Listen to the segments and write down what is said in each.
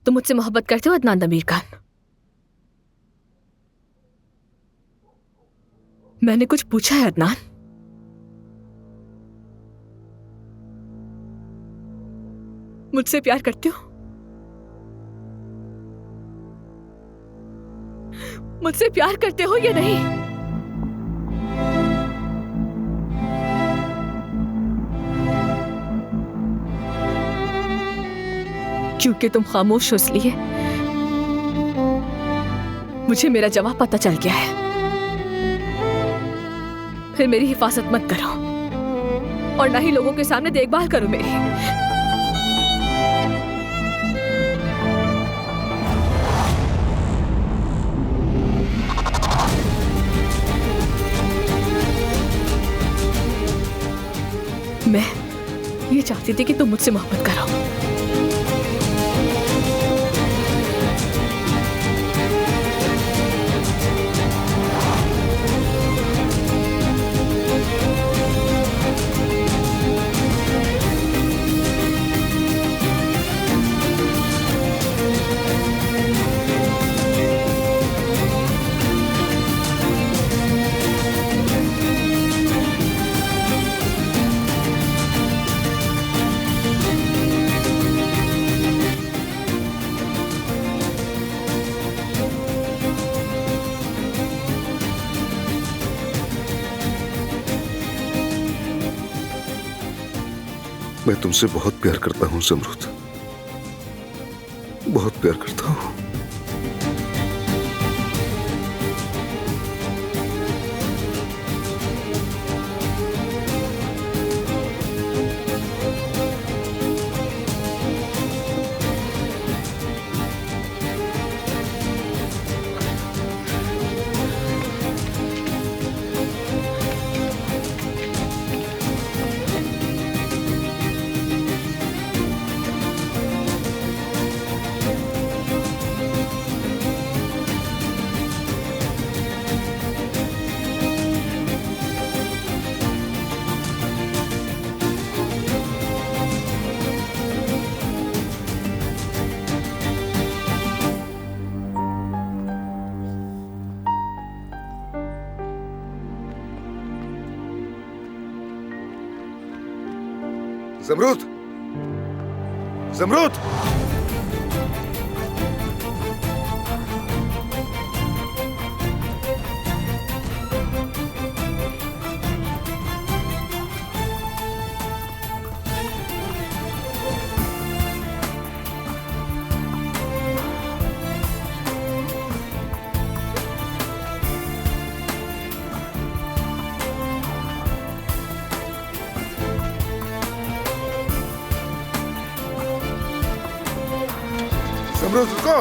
तुम मुझसे मोहब्बत करते हो अदनान दमीर खान? मैंने कुछ पूछा है अदनान? मुझसे प्यार करते हो? मुझसे प्यार करते हो या नहीं? क्योंकि तुम खामोश हो इसलिए मुझे मेरा जवाब पता चल गया है। फिर मेरी हिफाजत मत करो और ना ही लोगों के सामने देखभाल करो मेरी। मैं ये चाहती थी कि तुम मुझसे मोहब्बत करो। मैं तुमसे बहुत प्यार करता हूं ज़मरूद, बहुत प्यार करता हूं। ज़मरूद, ज़मरूद! ज़मरूद रुको!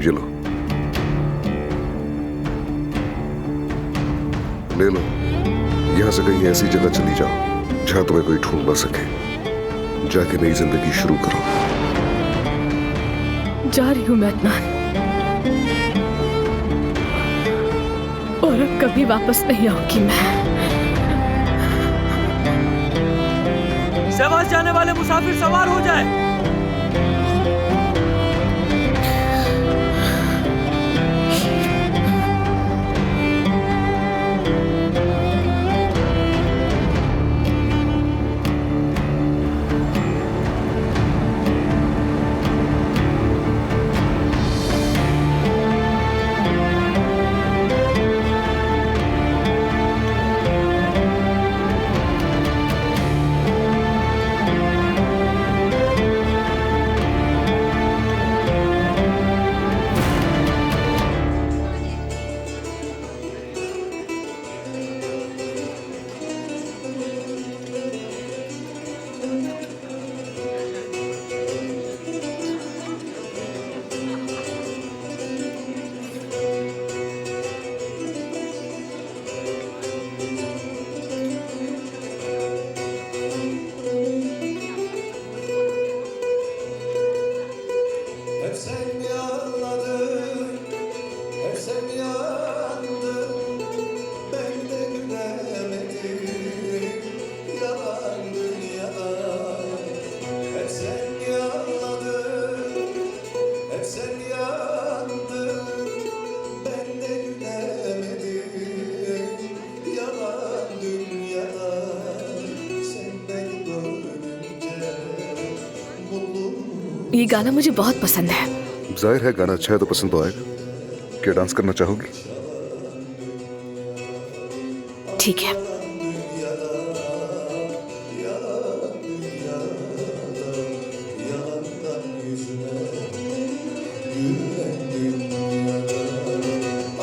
ये लो, ले लो। यहां से कहीं ऐसी जगह चली जाओ जहां तुम्हें कोई ढूंढ ना सके। जाके नई जिंदगी शुरू करो। जा रही हूं मैं अदनान, और अब कभी वापस नहीं आऊंगी मैं। शहबाज जाने वाले मुसाफिर सवार हो जाए। sen yağladın, hep sen yandın. Ben de gülemedim yalan dünyada. Hep sen yağladın, hep sen yandın. Ben de gülemedim yalan dünyada. Sen beni görünce mutlu. ये गाना मुझे बहुत पसंद है। जाहिर है गाना अच्छा है तो पसंद तो आएगा। क्या डांस करना चाहोगी? ठीक है।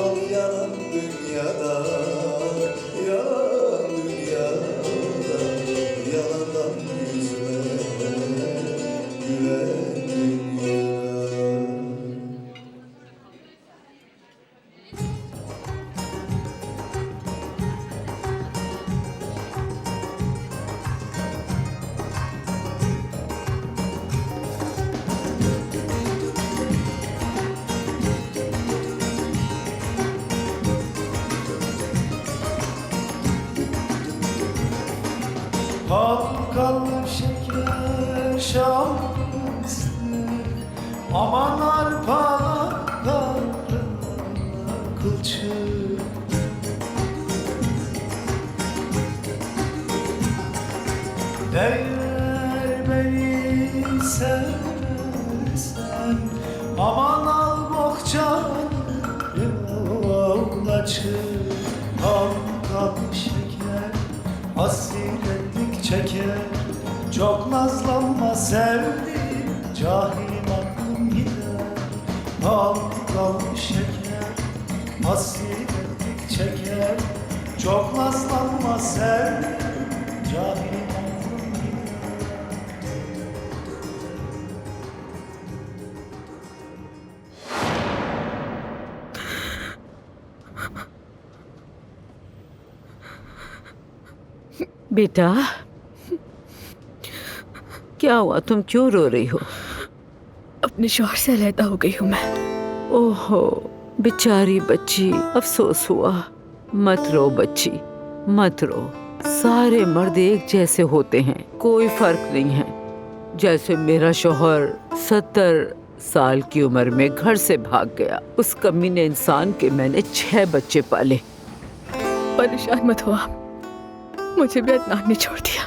Al yalan dünyada, yalan dünyada, yalandan yüzüme gülen dünya. Halkalı şeker şansı, aman arpalar kılçık. Eğer beni seversen, aman al bohçanı yoluna çık. Halkalı şeker hasretlik çeker, çok nazlanma sevdim, cahilim aklım gider. Halkalı şeker hasretlik çeker, çok nazlanma sevdim, cahilim aklım gider. बेटा, क्या हुआ? तुम क्यों रो रही हो? अपने शौहर से अलहदा हो गई हूँ मैं। ओहो, बेचारी बच्ची, अफसोस हुआ। मत रो बच्ची, मत रो। सारे मर्द एक जैसे होते हैं, कोई फर्क नहीं है। जैसे मेरा शौहर 70 साल की उम्र में घर से भाग गया, उस कमीने इंसान के मैंने 6 बच्चे पाले। परेशान मत हो आप, मुझे भी अदनान ने छोड़ दिया।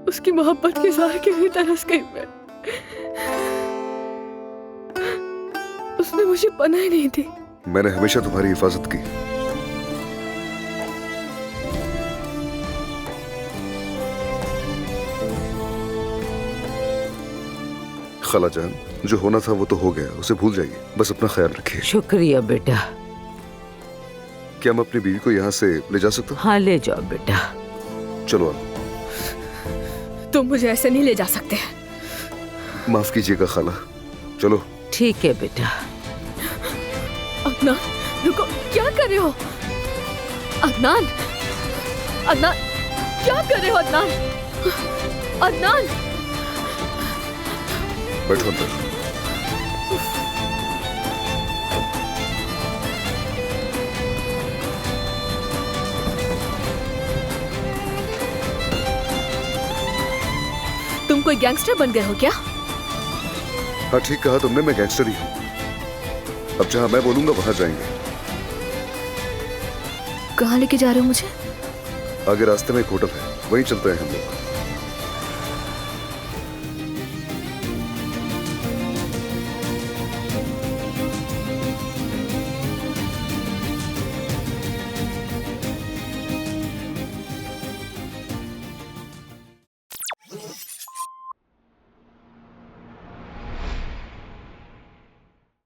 उसकी मोहब्बत के ज़ाहिर के लिए तरस गई मैं। उसने मुझे पनाह ही नहीं दी। मैंने हमेशा तुम्हारी हिफाजत की। खालाजान, जो होना था वो तो हो गया, उसे भूल जाइए। बस अपना ख्याल रखिए। शुक्रिया बेटा। क्या मैं अपनी बीवी को यहाँ से ले जा सकता हूँ? हाँ, ले जाओ बेटा। चलो आप। तुम मुझे ऐसे नहीं ले जा सकते। माफ कीजिएगा खाला, चलो। ठीक है बेटा। अदनान, रुको, क्या कर रहे हो? अदनान, अदनान, क्या कर रहे हो अदनान? अदनान, बैठो अंदर। तुम कोई गैंगस्टर बन गए हो क्या? हाँ, ठीक कहा तुमने, मैं गैंगस्टर ही हूँ। अब जहाँ मैं बोलूंगा वहां जाएंगे। कहाँ लेके जा रहे हो मुझे? आगे रास्ते में एक होटल है, वहीं चलते हैं हम लोग।